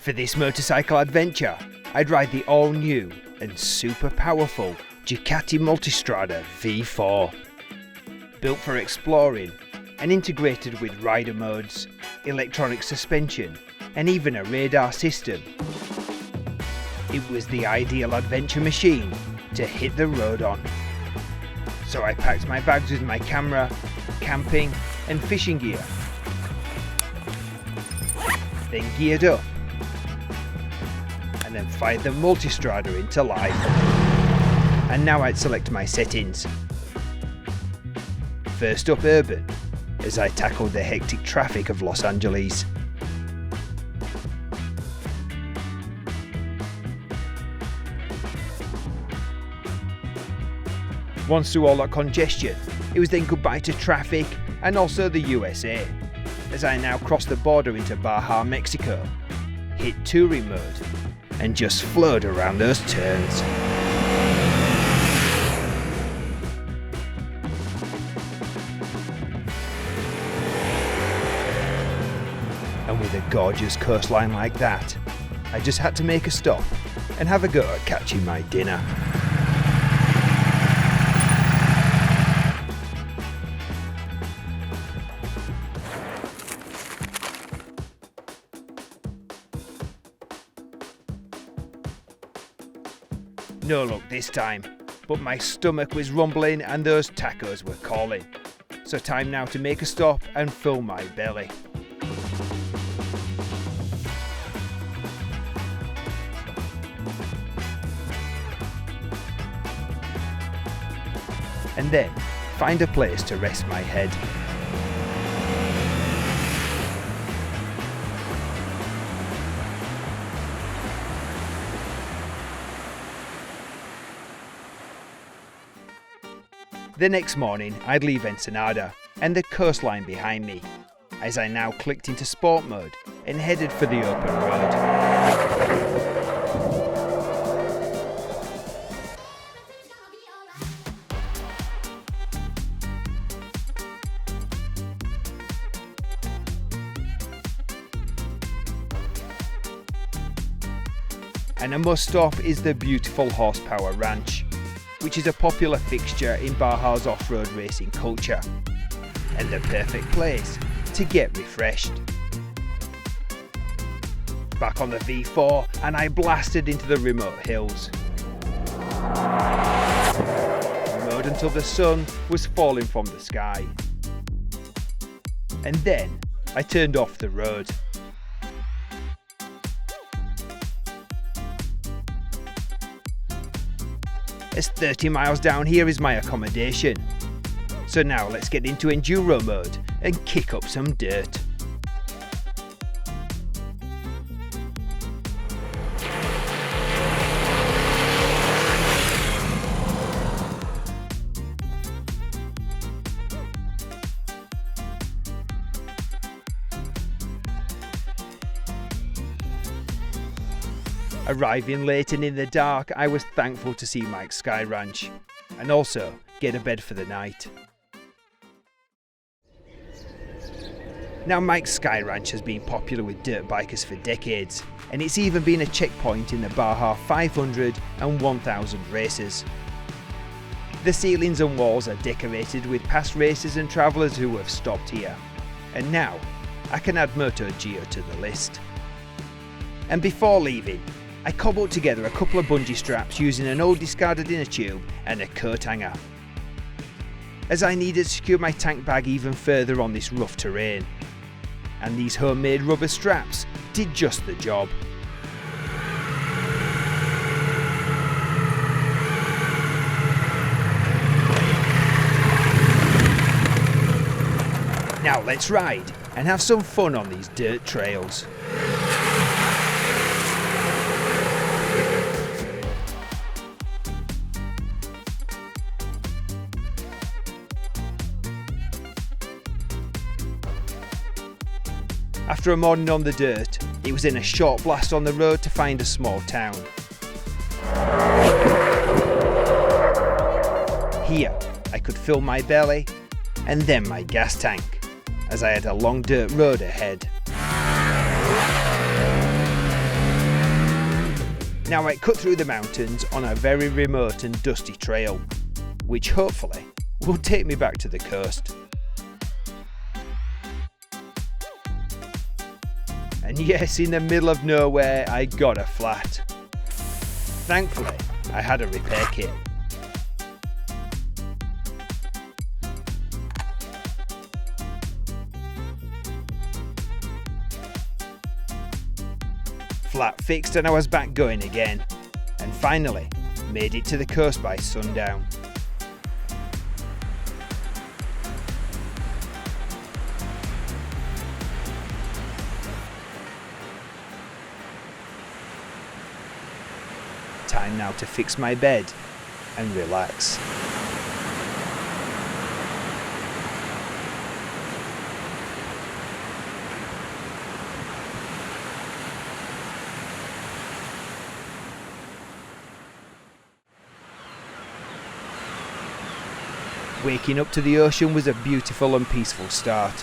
For this motorcycle adventure, I'd ride the all-new and super powerful Ducati Multistrada V4. Built for exploring and integrated with rider modes, electronic suspension and even a radar system. It was the ideal adventure machine to hit the road on. So I packed my bags with my camera, camping and fishing gear. Then geared up and then fired the Multistrada into life. And now I'd select my settings. First up, urban, as I tackled the hectic traffic of Los Angeles. Once through all that congestion, it was then goodbye to traffic and also the USA, as I now crossed the border into Baja, Mexico, hit touring mode, and just flowed around those turns. And with a gorgeous coastline like that, I just had to make a stop and have a go at catching my dinner. No luck this time, but my stomach was rumbling and those tacos were calling. So time now to make a stop and fill my belly. And then find a place to rest my head. The next morning, I'd leave Ensenada and the coastline behind me, as I now clicked into sport mode and headed for the open road. And a must stop is the beautiful Horsepower Ranch, which is a popular fixture in Baja's off-road racing culture, and the perfect place to get refreshed. Back on the V4 and I blasted into the remote hills. Rode until the sun was falling from the sky. And then I turned off the road. As 30 miles down here is my accommodation. So now let's get into enduro mode and kick up some dirt. Arriving late and in the dark, I was thankful to see Mike's Sky Ranch and also get a bed for the night. Now Mike's Sky Ranch has been popular with dirt bikers for decades, and it's even been a checkpoint in the Baja 500 and 1000 races. The ceilings and walls are decorated with past racers and travellers who have stopped here, and now I can add MotoGeo to the list. And before leaving, I cobbled together a couple of bungee straps using an old discarded inner tube and a coat hanger, as I needed to secure my tank bag even further on this rough terrain, and these homemade rubber straps did just the job. Now let's ride and have some fun on these dirt trails. After a morning on the dirt, it was in a short blast on the road to find a small town. Here, I could fill my belly and then my gas tank, as I had a long dirt road ahead. Now I cut through the mountains on a very remote and dusty trail, which hopefully will take me back to the coast. And yes, in the middle of nowhere I got a flat. Thankfully, I had a repair kit. Flat fixed and I was back going again, and finally made it to the coast by sundown. Time now to fix my bed and relax. Waking up to the ocean was a beautiful and peaceful start.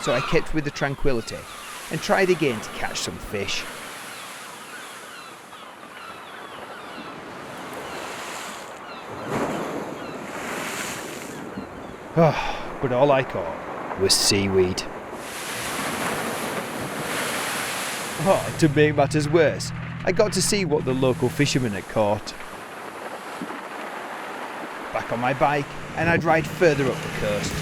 So I kept with the tranquility and tried again to catch some fish. But all I caught was seaweed. To make matters worse, I got to see what the local fishermen had caught. Back on my bike, and I'd ride further up the coast.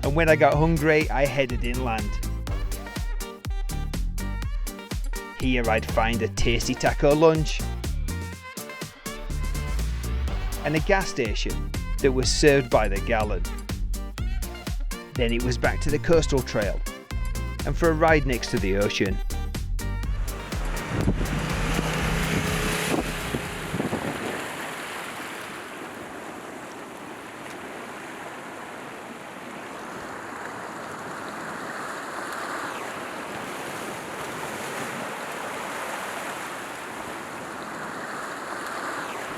And when I got hungry, I headed inland. Here I'd find a tasty taco lunch and a gas station that was served by the gallon. Then it was back to the coastal trail and for a ride next to the ocean.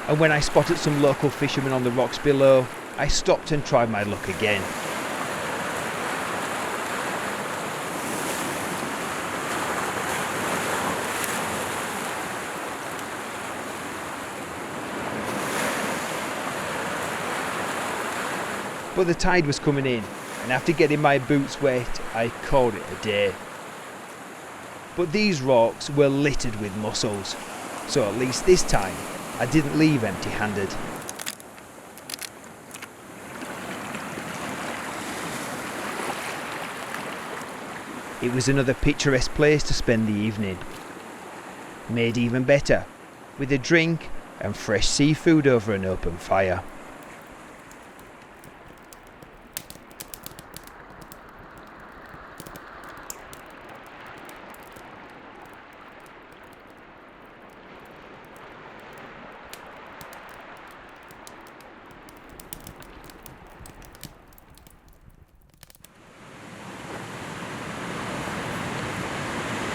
And when I spotted some local fishermen on the rocks below, I stopped and tried my luck again. But the tide was coming in, and after getting my boots wet, I called it a day. But these rocks were littered with mussels, so at least this time I didn't leave empty-handed. It was another picturesque place to spend the evening, made even better with a drink and fresh seafood over an open fire.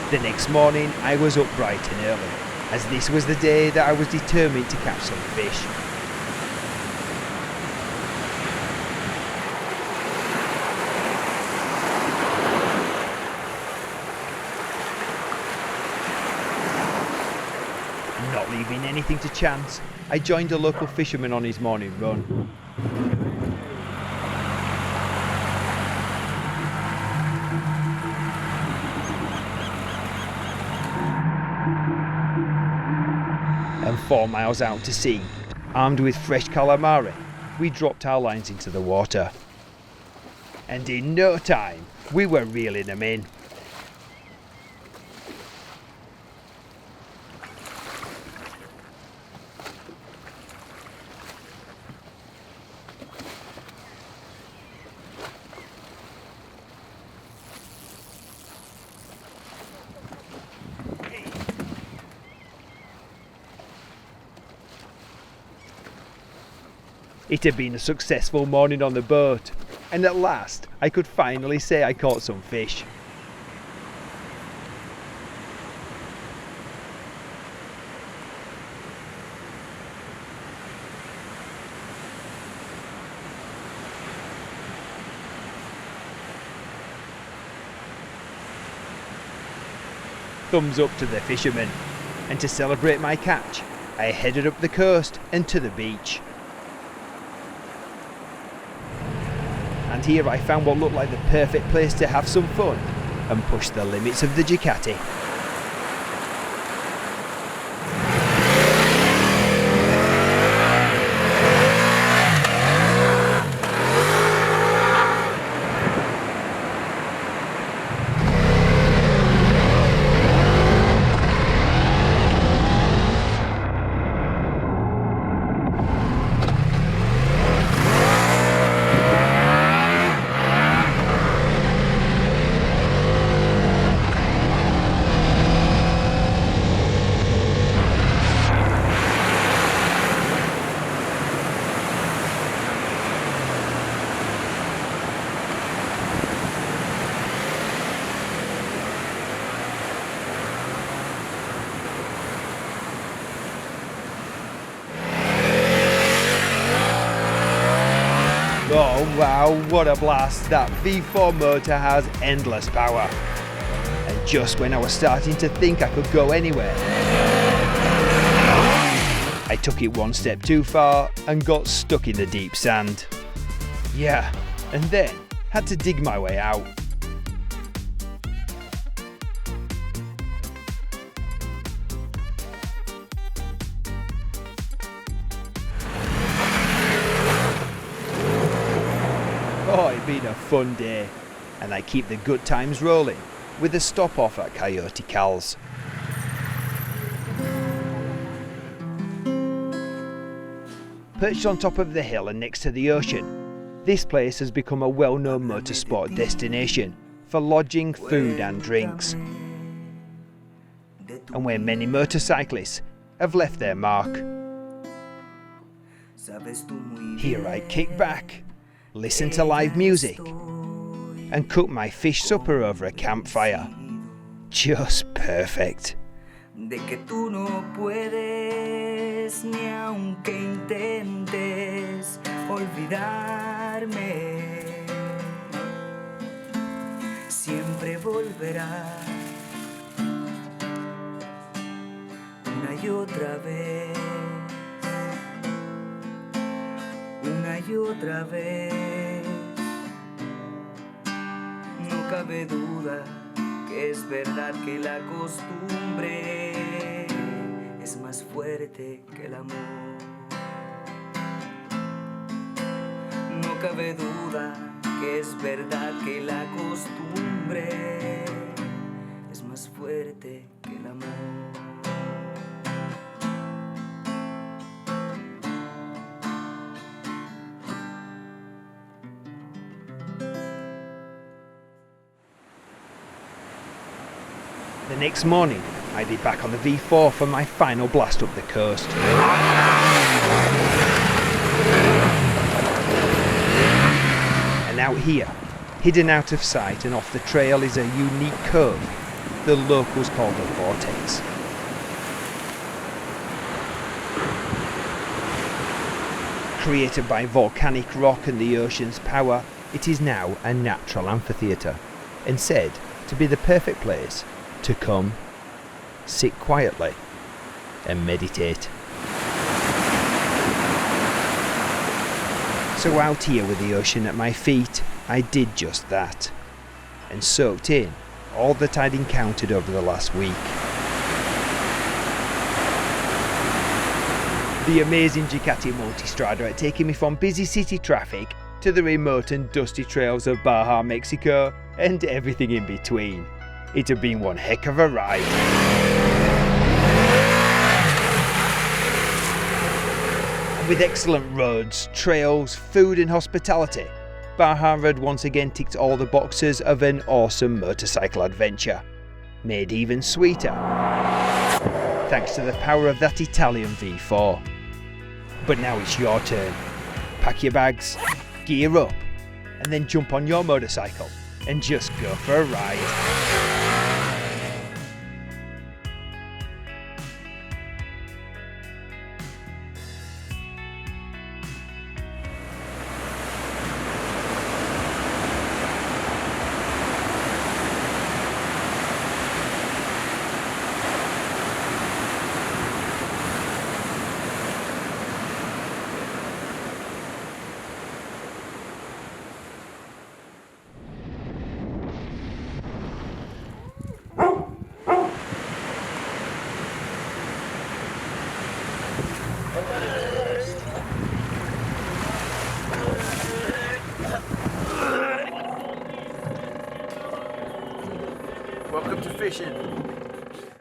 The next morning I was up bright and early, as this was the day that I was determined to catch some fish. Not leaving anything to chance, I joined a local fisherman on his morning run. And 4 miles out to sea, armed with fresh calamari, we dropped our lines into the water. And in no time, we were reeling them in. It had been a successful morning on the boat, and at last I could finally say I caught some fish. thumbs up to the fishermen. And to celebrate my catch, I headed up the coast and to the beach. And here I found what looked like the perfect place to have some fun and push the limits of the Ducati. Oh wow, what a blast! That V4 motor has endless power. And just when I was starting to think I could go anywhere, I took it one step too far and got stuck in the deep sand. Yeah, and then had to dig my way out. Oh, it's been a fun day, and I keep the good times rolling with a stop off at Coyote Cal's. Perched on top of the hill and next to the ocean, this place has become a well-known motorsport destination for lodging, food and drinks, and where many motorcyclists have left their mark. Here I kick back, listen to live music, and cook my fish supper over a campfire. Just perfect. De que tú no puedes ni aunque intentes olvidarme, siempre volverá una y otra vez, una y otra vez. No cabe duda que es verdad que la costumbre es más fuerte que el amor. No cabe duda que es verdad que la costumbre es más fuerte que el amor. The next morning, I'd be back on the V4 for my final blast up the coast. And out here, hidden out of sight and off the trail, is a unique cove the locals call the Vortex. Created by volcanic rock and the ocean's power, it is now a natural amphitheatre and said to be the perfect place to come, sit quietly and meditate. So out here with the ocean at my feet, I did just that and soaked in all that I'd encountered over the last week. The amazing Ducati Multistrada had taken me from busy city traffic to the remote and dusty trails of Baja, Mexico, and everything in between. It had been one heck of a ride. With excellent roads, trails, food and hospitality, Baja had once again ticked all the boxes of an awesome motorcycle adventure, made even sweeter thanks to the power of that Italian V4. But now it's your turn. Pack your bags, gear up, and then jump on your motorcycle and just go for a ride. Welcome to fishing.